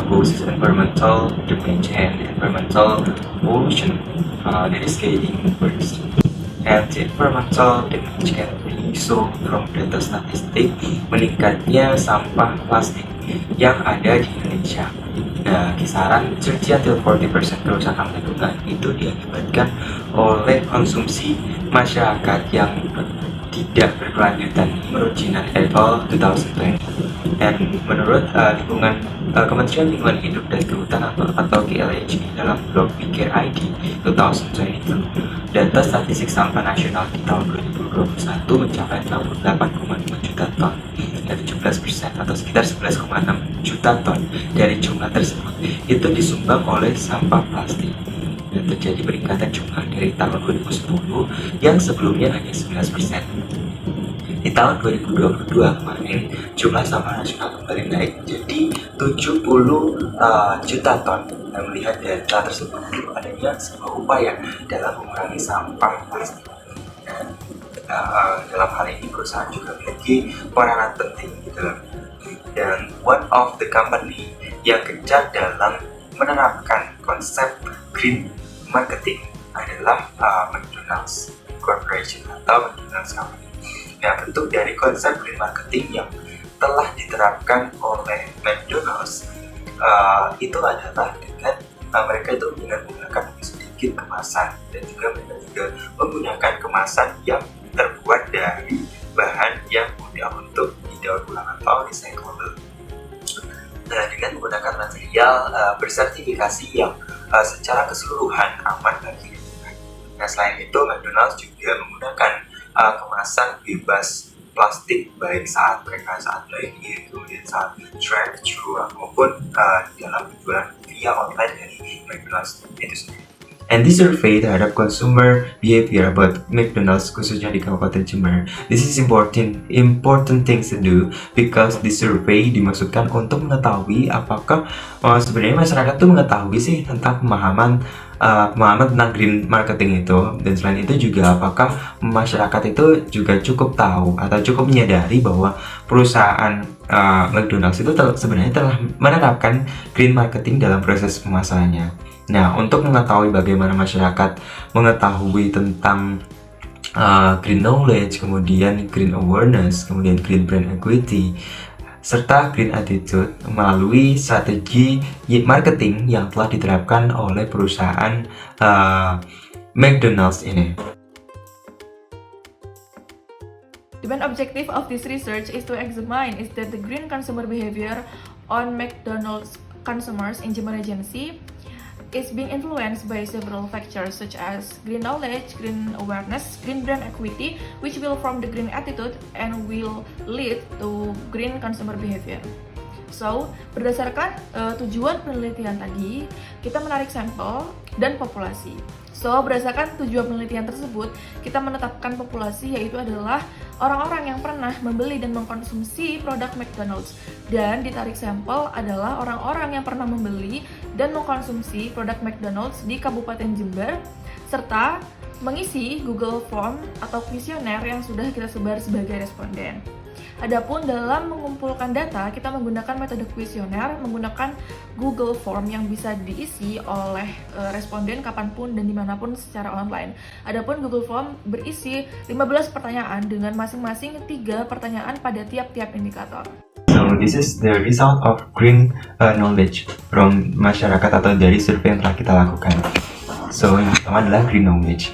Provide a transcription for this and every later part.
both environmental damage and environmental pollution that is getting worse. And the environmental damage can be shown from data statistik meningkatnya sampah plastik yang ada di Indonesia. Nah, kisaran 30-40% kerusakan lingkungan itu diakibatkan oleh konsumsi masyarakat yang tidak berkelanjutan menurut Jinan et al. 2020. Dan menurut Kementerian Lingkungan Hidup dan Kehutanan atau GLHG dalam blog Pikir ID 2022, data statistik sampah nasional di tahun 2021 mencapai 68,5 juta ton dan 17% atau sekitar 11,6 juta ton dari jumlah tersebut itu disumbang oleh sampah plastik, dan terjadi peningkatan jumlah dari tahun 2010 yang sebelumnya hanya 11%. Di tahun 2022 kemarin, jumlah sampah nasional kembali naik menjadi 70 juta ton. Dan melihat data tersebut, adanya sebuah upaya dalam mengurangi sampah plastik. Dan dalam hal ini perusahaan juga memiliki peranan penting gitu. Dan one of the company yang gencar dalam menerapkan konsep green marketing adalah McDonald's Corporation atau McDonald's Company. Nah, bentuk dari konsep green marketing yang telah diterapkan oleh McDonald's itu adalah dengan mereka itu menggunakan sedikit kemasan, dan juga mereka juga menggunakan kemasan yang terbuat dari bahan yang mudah untuk didaur ulang atau recyclable. Nah, dengan menggunakan material bersertifikasi yang secara keseluruhan aman bagi lingkungan. Nah, selain itu McDonald's juga menggunakan kemasan bebas plastik baik saat dine-in, kemudian saat drive-thru maupun dalam penjualan via online dari McDonald's itu sendiri. And this survey terhadap consumer behavior about McDonald's khususnya di Kabupaten Jember, this is important things to do because this survey dimaksudkan untuk mengetahui apakah sebenarnya masyarakat tuh mengetahui sih tentang pemahaman tentang green marketing itu, dan selain itu juga apakah masyarakat itu juga cukup tahu atau cukup menyadari bahwa perusahaan McDonald's itu sebenarnya telah menerapkan green marketing dalam proses pemasarannya. Nah, untuk mengetahui bagaimana masyarakat mengetahui tentang green knowledge, kemudian green awareness, kemudian green brand equity, serta green attitude melalui strategi marketing yang telah diterapkan oleh perusahaan McDonald's ini. The main objective of this research is to examine is that the green consumer behavior on McDonald's consumers in Jember Regency is being influenced by several factors such as green knowledge, green awareness, green brand equity, which will form the green attitude and will lead to green consumer behavior. So, berdasarkan tujuan penelitian tadi, kita menarik sampel dan populasi. So, berdasarkan tujuan penelitian tersebut, kita menetapkan populasi yaitu adalah orang-orang yang pernah membeli dan mengkonsumsi produk McDonald's, dan ditarik sampel adalah orang-orang yang pernah membeli dan mengkonsumsi produk McDonald's di Kabupaten Jember, serta mengisi Google Form atau kuesioner yang sudah kita sebar sebagai responden. Adapun dalam mengumpulkan data, kita menggunakan metode kuesioner menggunakan Google Form yang bisa diisi oleh responden kapanpun dan dimanapun secara online. Adapun Google Form berisi 15 pertanyaan dengan masing-masing 3 pertanyaan pada tiap-tiap indikator. So this is the result of green knowledge from masyarakat atau dari survei yang telah kita lakukan. So yang pertama adalah green knowledge.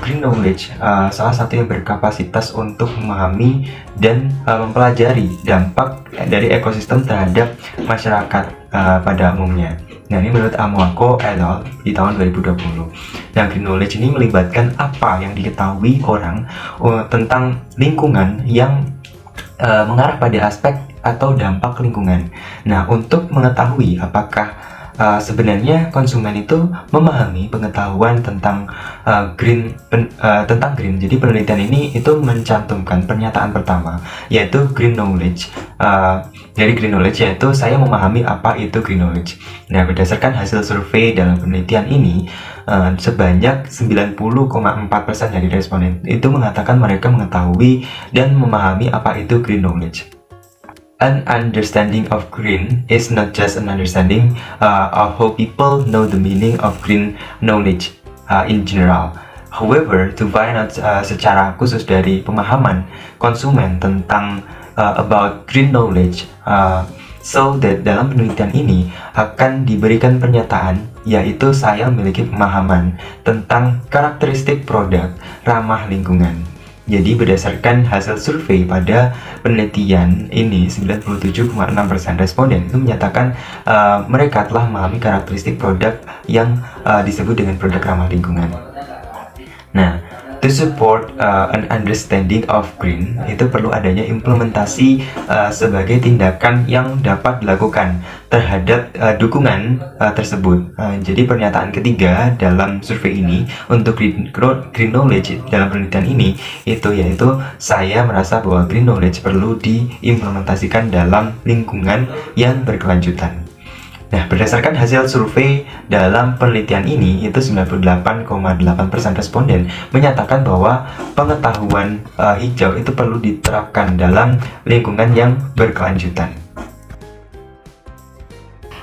Green knowledge salah satu yang berkapasitas untuk memahami dan mempelajari dampak dari ekosistem terhadap masyarakat pada umumnya. Nah, ini menurut Amoako et al. Di tahun 2020. Nah, green knowledge ini melibatkan apa yang diketahui orang tentang lingkungan yang mengarah pada aspek atau dampak lingkungan. Nah, untuk mengetahui apakah sebenarnya konsumen itu memahami pengetahuan tentang green. Jadi penelitian ini itu mencantumkan pernyataan pertama, yaitu green knowledge. Dari green knowledge yaitu saya memahami apa itu green knowledge. Nah, berdasarkan hasil survei dalam penelitian ini, sebanyak 90,4% dari responden itu mengatakan mereka mengetahui dan memahami apa itu green knowledge. An understanding of green is not just an understanding of how people know the meaning of green knowledge in general. However, to find out secara khusus dari pemahaman konsumen tentang about green knowledge, so that dalam penelitian ini akan diberikan pernyataan, yaitu saya memiliki pemahaman tentang karakteristik produk ramah lingkungan. Jadi berdasarkan hasil survei pada penelitian ini, 97,6% responden itu menyatakan mereka telah memahami karakteristik produk yang disebut dengan produk ramah lingkungan. Nah, to support an understanding of green, itu perlu adanya implementasi sebagai tindakan yang dapat dilakukan terhadap dukungan tersebut. Jadi pernyataan ketiga dalam survei ini untuk green knowledge dalam penelitian ini itu yaitu saya merasa bahwa green knowledge perlu diimplementasikan dalam lingkungan yang berkelanjutan. Nah, berdasarkan hasil survei dalam penelitian ini, itu 98,8% responden menyatakan bahwa pengetahuan hijau itu perlu diterapkan dalam lingkungan yang berkelanjutan.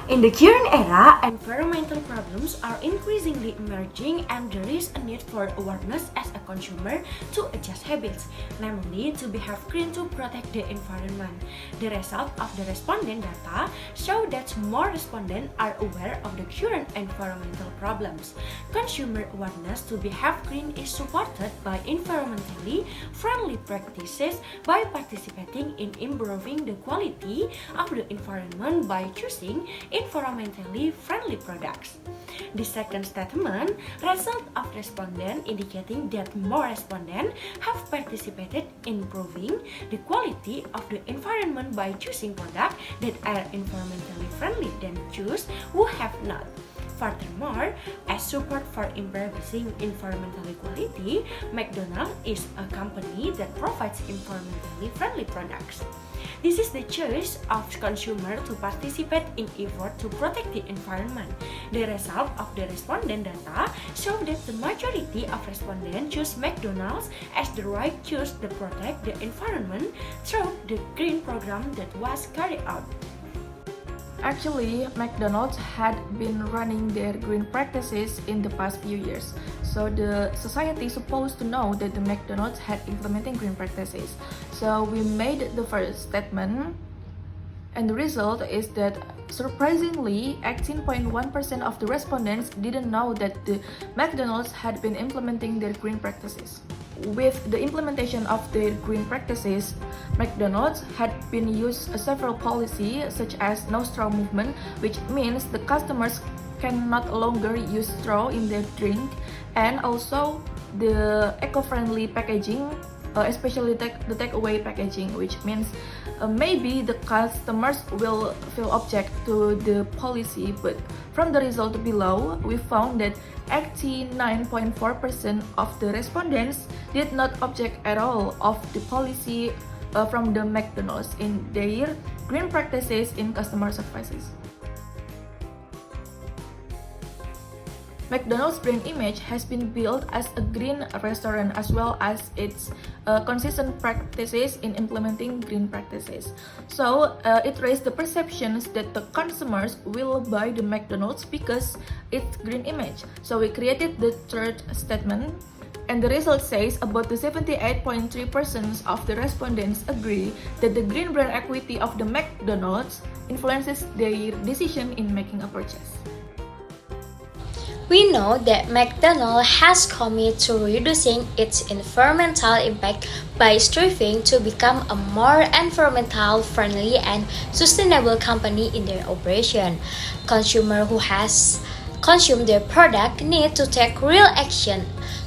In the current era, environmental problems are increasingly emerging and there is a need for awareness as a consumer to adjust habits, namely to behave green to protect the environment. The result of the respondent data show that more respondents are aware of the current environmental problems. Consumer awareness to behave green is supported by environmentally friendly practices by participating in improving the quality of the environment by choosing environmentally friendly products. The second statement, result of respondent indicating that more respondents have participated in improving the quality of the environment by choosing products that are environmentally friendly than those who have not. Furthermore, as support for improving environmental quality, McDonald's is a company that provides environmentally friendly products. This is the choice of consumer to participate in effort to protect the environment. The result of the respondent data show that the majority of respondents choose McDonald's as the right choice to protect the environment through the green program that was carried out. Actually, McDonald's had been running their green practices in the past few years. So the society is supposed to know that the McDonald's had implementing green practices. So we made the first statement, and the result is that surprisingly, 18.1% of the respondents didn't know that the McDonald's had been implementing their green practices. With the implementation of the green practices, McDonald's had been used several policies such as no straw movement, which means the customers can not longer use straw in their drink, and also the eco-friendly packaging, especially the takeaway packaging, which means maybe the customers will feel object to the policy, but from the result below, we found that 89.4% of the respondents did not object at all of the policy from the McDonald's in their green practices in customer services. McDonald's brand image has been built as a green restaurant as well as its consistent practices in implementing green practices. So it raised the perceptions that the consumers will buy the McDonald's because its green image. So we created the third statement, and the result says about the 78.3% of the respondents agree that the green brand equity of the McDonald's influences their decision in making a purchase. We know that McDonald's has committed to reducing its environmental impact by striving to become a more environmental friendly and sustainable company in their operation. Consumer who has consumed their product need to take real action.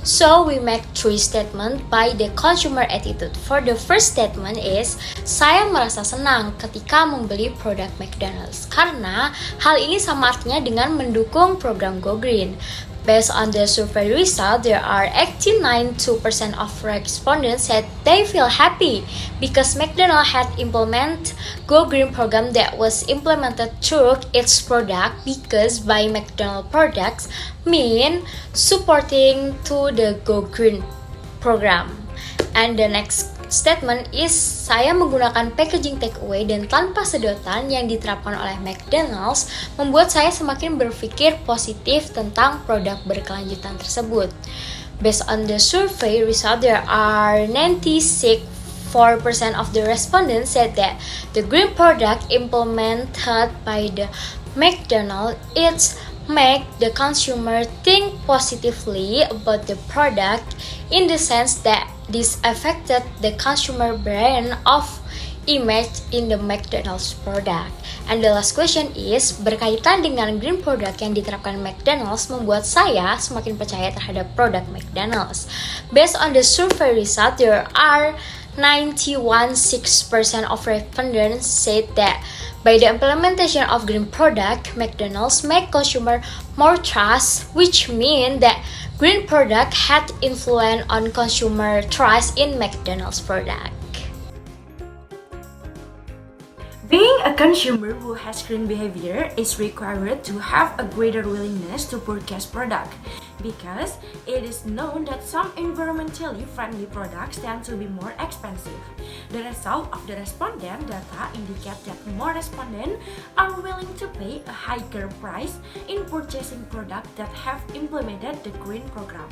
So we make three statements by the consumer attitude. For the first statement is, saya merasa senang ketika membeli produk McDonald's karena hal ini sama artinya dengan mendukung program Go Green. Based on the survey result, there are 89.2% of respondents said they feel happy because McDonald's had implemented Go Green program that was implemented through its product, because buy McDonald's products mean supporting to the Go Green program. And the next statement is saya menggunakan packaging takeaway dan tanpa sedotan yang diterapkan oleh McDonald's membuat saya semakin berpikir positif tentang produk berkelanjutan tersebut. Based on the survey result, there are 96% of the respondents said that the green product implemented by the McDonald's is make the consumer think positively about the product in the sense that this affected the consumer brand of image in the McDonald's product. And the last question is, berkaitan dengan green product yang diterapkan McDonald's membuat saya semakin percaya terhadap produk McDonald's. Based on the survey result, there are 91.6% of respondents said that by the implementation of green product, McDonald's make consumer more trust, which mean that green product had influence on consumer trust in McDonald's product. Being a consumer who has green behavior is required to have a greater willingness to purchase product, because it is known that some environmentally friendly products tend to be more expensive. The result of the respondent data indicate that more respondents are willing to pay a higher price in purchasing products that have implemented the green program.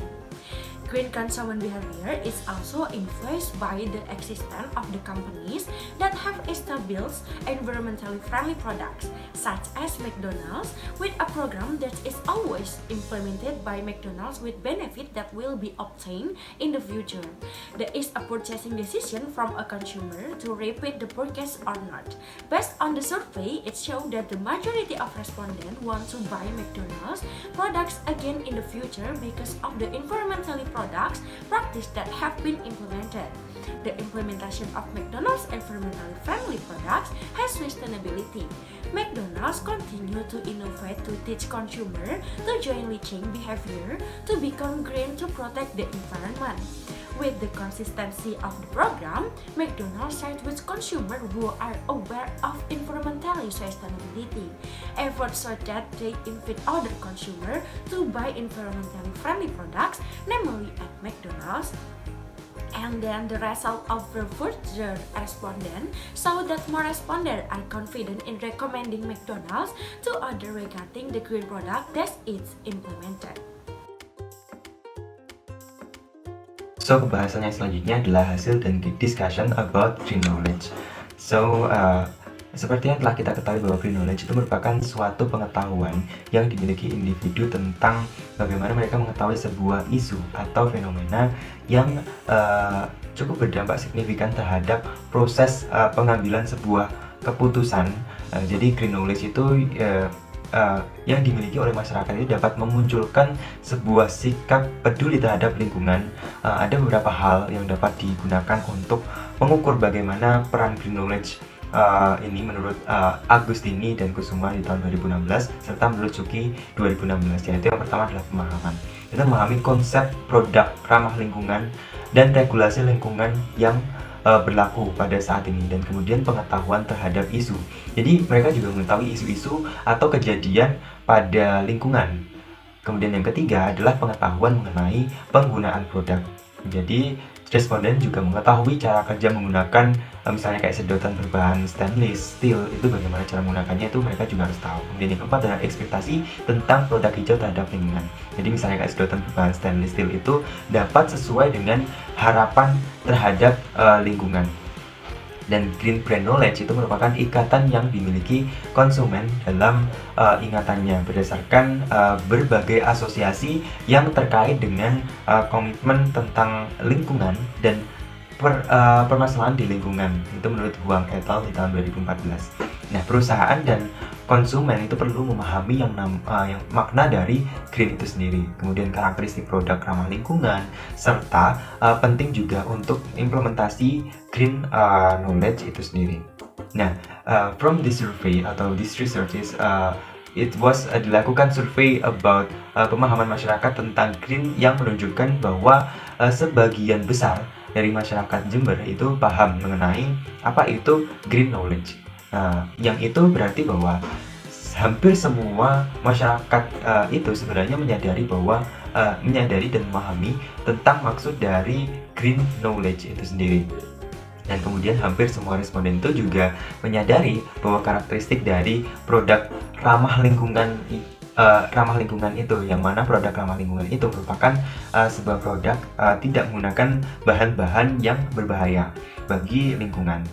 Green consumer behavior is also influenced by the existence of the companies that have established environmentally friendly products, such as McDonald's, with a program that is always implemented by McDonald's with benefit that will be obtained in the future. There is a purchasing decision from a consumer to repeat the purchase or not. Based on the survey, it showed that the majority of respondents want to buy McDonald's products again in the future because of the environmentally products practice that have been implemented. The implementation of McDonald's environmentally friendly products has sustainability. McDonald's continue to innovate to teach consumers to jointly change behavior to become green to protect the environment. With the consistency of the program, McDonald's sides with consumers who are aware of environmentally sustainability. Efforts so that they invite other consumers to buy environmentally friendly products, namely at McDonald's. And then the result of the further respondents show that more respondents are confident in recommending McDonald's to others regarding the green product that is implemented. So, pembahasan yang selanjutnya adalah hasil dan discussion about green knowledge. So, seperti yang telah kita ketahui bahwa green knowledge itu merupakan suatu pengetahuan yang dimiliki individu tentang bagaimana mereka mengetahui sebuah isu atau fenomena yang cukup berdampak signifikan terhadap proses pengambilan sebuah keputusan. Jadi green knowledge itu yang dimiliki oleh masyarakat itu dapat memunculkan sebuah sikap peduli terhadap lingkungan. Ada beberapa hal yang dapat digunakan untuk mengukur bagaimana peran green knowledge ini menurut Agustini dan Kusuma di tahun 2016 serta menurut Suki 2016, yaitu yang pertama adalah pemahaman. Kita memahami konsep produk ramah lingkungan dan regulasi lingkungan yang berlaku pada saat ini, dan kemudian pengetahuan terhadap isu. Jadi mereka juga mengetahui isu-isu atau kejadian pada lingkungan. Kemudian yang ketiga adalah pengetahuan mengenai penggunaan produk. Jadi responden juga mengetahui cara kerja menggunakan misalnya kayak sedotan berbahan stainless steel, itu bagaimana cara menggunakannya, itu mereka juga harus tahu. Kemudian yang keempat adalah ekspektasi tentang produk hijau terhadap lingkungan. Jadi misalnya kayak sedotan berbahan stainless steel itu dapat sesuai dengan harapan terhadap lingkungan. Dan green brand knowledge itu merupakan ikatan yang dimiliki konsumen dalam ingatannya berdasarkan berbagai asosiasi yang terkait dengan komitmen tentang lingkungan dan permasalahan di lingkungan. Itu menurut Huang et al. Di tahun 2014. Nah, perusahaan dan konsumen itu perlu memahami yang makna dari green itu sendiri, kemudian karakteristik produk ramah lingkungan, serta penting juga untuk implementasi green knowledge itu sendiri. Nah, from this survey atau this research is it was dilakukan survei about pemahaman masyarakat tentang green yang menunjukkan bahwa sebagian besar dari masyarakat Jember itu paham mengenai apa itu green knowledge. Yang itu berarti bahwa hampir semua masyarakat itu sebenarnya menyadari dan memahami tentang maksud dari green knowledge itu sendiri. Dan kemudian hampir semua responden itu juga menyadari bahwa karakteristik dari produk ramah lingkungan itu, yang mana produk ramah lingkungan itu merupakan sebuah produk tidak menggunakan bahan-bahan yang berbahaya bagi lingkungan.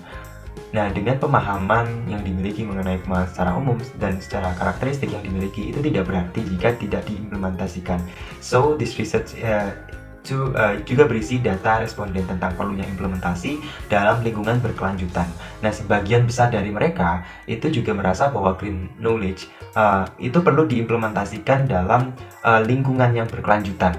Nah, dengan pemahaman yang dimiliki mengenai pemahaman secara umum dan secara karakteristik yang dimiliki itu tidak berarti jika tidak diimplementasikan. So, this research juga berisi data responden tentang perlunya implementasi dalam lingkungan berkelanjutan. Nah, sebagian besar dari mereka itu juga merasa bahwa green knowledge itu perlu diimplementasikan dalam lingkungan yang berkelanjutan.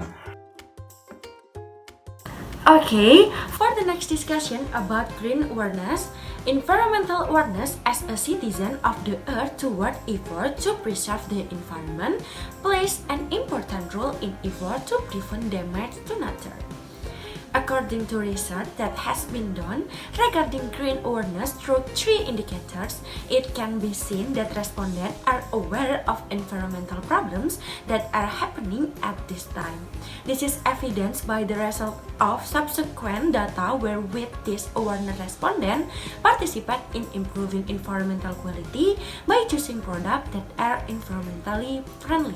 Okay, for the next discussion about green awareness, environmental awareness as a citizen of the earth toward effort to preserve the environment plays an important role in effort to prevent damage to nature. According to research that has been done regarding green awareness through 3 indicators, it can be seen that respondents are aware of environmental problems that are happening at this time. This is evidenced by the result of subsequent data wherewith this awareness respondent participate in improving environmental quality by choosing products that are environmentally friendly.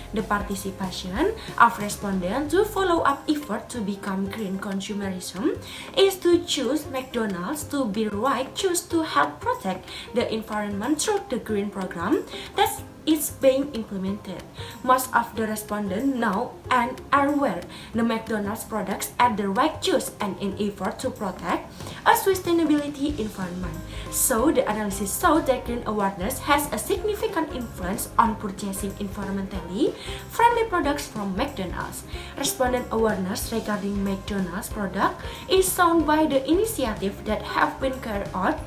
The participation of respondents to follow-up effort to become green consumerism is to choose McDonald's to be right choice to help protect the environment through the green program that is being implemented. Most of the respondents know and are aware the McDonald's products are the right choice and in effort to protect a sustainability environment. So the analysis showed that green awareness has a significant influence on purchasing environmentally friendly products from McDonald's. Respondent awareness regarding McDonald's product is shown by the initiative that have been carried out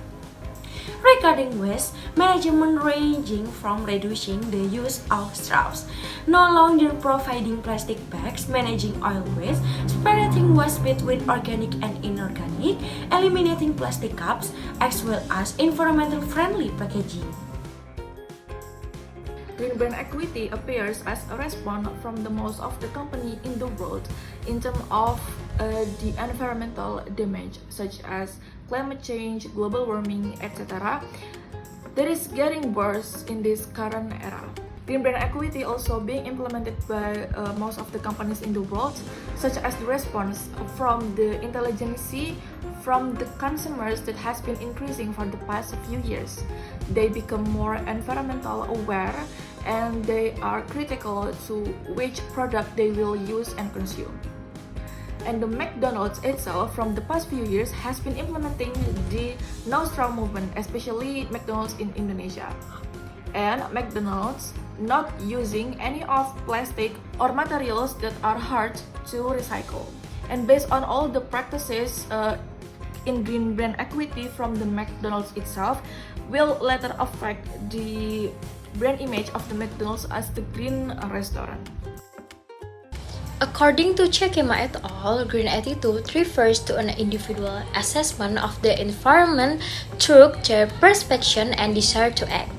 regarding waste management, ranging from reducing the use of straws, no longer providing plastic bags, managing oil waste, separating waste between organic and inorganic, eliminating plastic cups, as well as environmental friendly packaging. Green brand equity appears as a response from the most of the company in the world in terms of the environmental damage such as climate change, global warming, etc. that is getting worse in this current era. Green brand equity also being implemented by most of the companies in the world, such as the response from the intelligence from the consumers that has been increasing for the past few years. They become more environmental aware and they are critical to which product they will use and consume. And the McDonald's itself from the past few years has been implementing the no straw movement, especially McDonald's in Indonesia. And McDonald's not using any of plastic or materials that are hard to recycle. And based on all the practices in green brand equity from the McDonald's itself will later affect the brand image of the McDonald's as the green restaurant. According to Chekema et al., green attitude refers to an individual assessment of the environment through their perception and desire to act.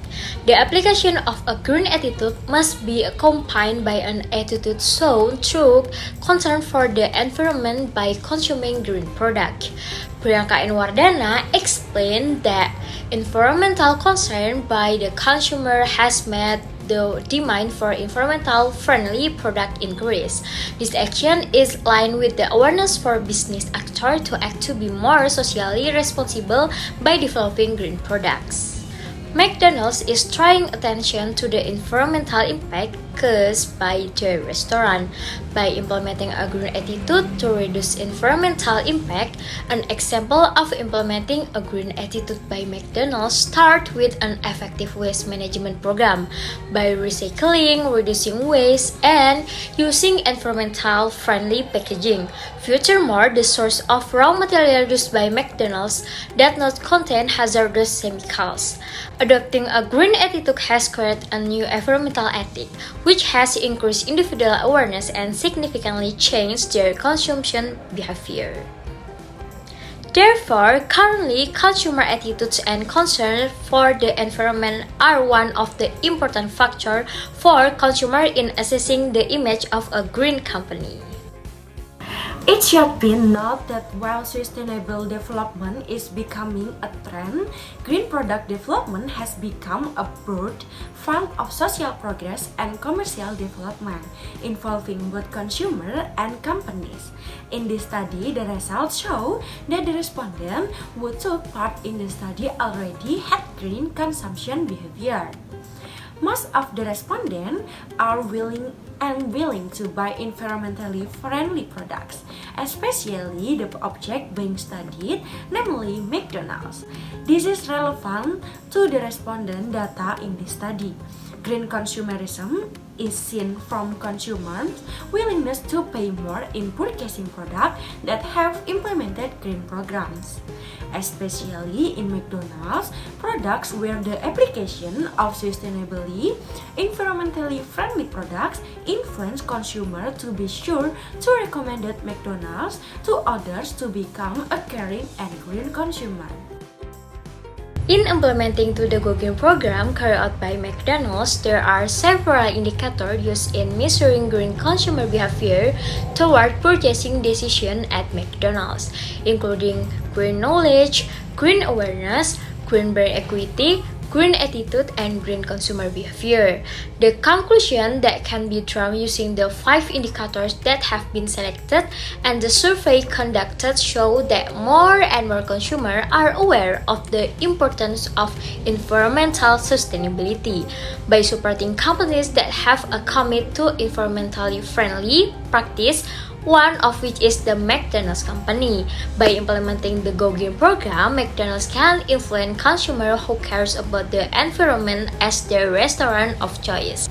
The application of a green attitude must be accompanied by an attitude shown through concern for the environment by consuming green product. Priyanka Inwardana explained that environmental concern by the consumer has made the demand for environmental friendly product increase. This action is aligned with the awareness for business actors to act to be more socially responsible by developing green products. McDonald's is drawing attention to the environmental impact caused by their restaurant by implementing a green attitude to reduce environmental impact. An example of implementing a green attitude by McDonald's starts with an effective waste management program by recycling, reducing waste, and using environmental friendly packaging. Furthermore, the source of raw material used by McDonald's does not contain hazardous chemicals. Adopting a green attitude has created a new environmental ethic, which has increased individual awareness and significantly changed their consumption behavior. Therefore, currently, consumer attitudes and concern for the environment are one of the important factors for consumers in assessing the image of a green company. It should be noted that while sustainable development is becoming a trend, green product development has become a broad form of social progress and commercial development, involving both consumers and companies. In this study, the results show that the respondents who took part in the study already had green consumption behavior. Most of the respondents are willing to buy environmentally friendly products, especially the object being studied, namely McDonald's. This is relevant to the respondent data in this study. Green consumerism is seen from consumers' willingness to pay more in purchasing products that have implemented green programs. Especially in McDonald's, products where the application of sustainably, environmentally friendly products influence consumers to be sure to recommend McDonald's to others to become a caring and green consumer. In implementing to the Go Green program carried out by McDonald's, there are several indicators used in measuring green consumer behavior toward purchasing decision at McDonald's, including green knowledge, green awareness, green brand equity, green attitude, and green consumer behavior. The conclusion that can be drawn using the 5 indicators that have been selected and the survey conducted show that more and more consumers are aware of the importance of environmental sustainability. By supporting companies that have a commit to environmentally friendly practice, one of which is the McDonald's company. By implementing the Go Green program, McDonald's can influence consumers who cares about the environment as their restaurant of choice.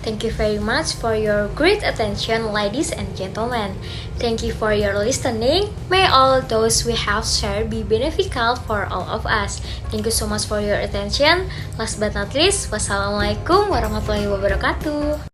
Thank you very much for your great attention, ladies and gentlemen. Thank you for your listening. May all those we have shared be beneficial for all of us. Thank you so much for your attention. Last but not least, wassalamualaikum warahmatullahi wabarakatuh.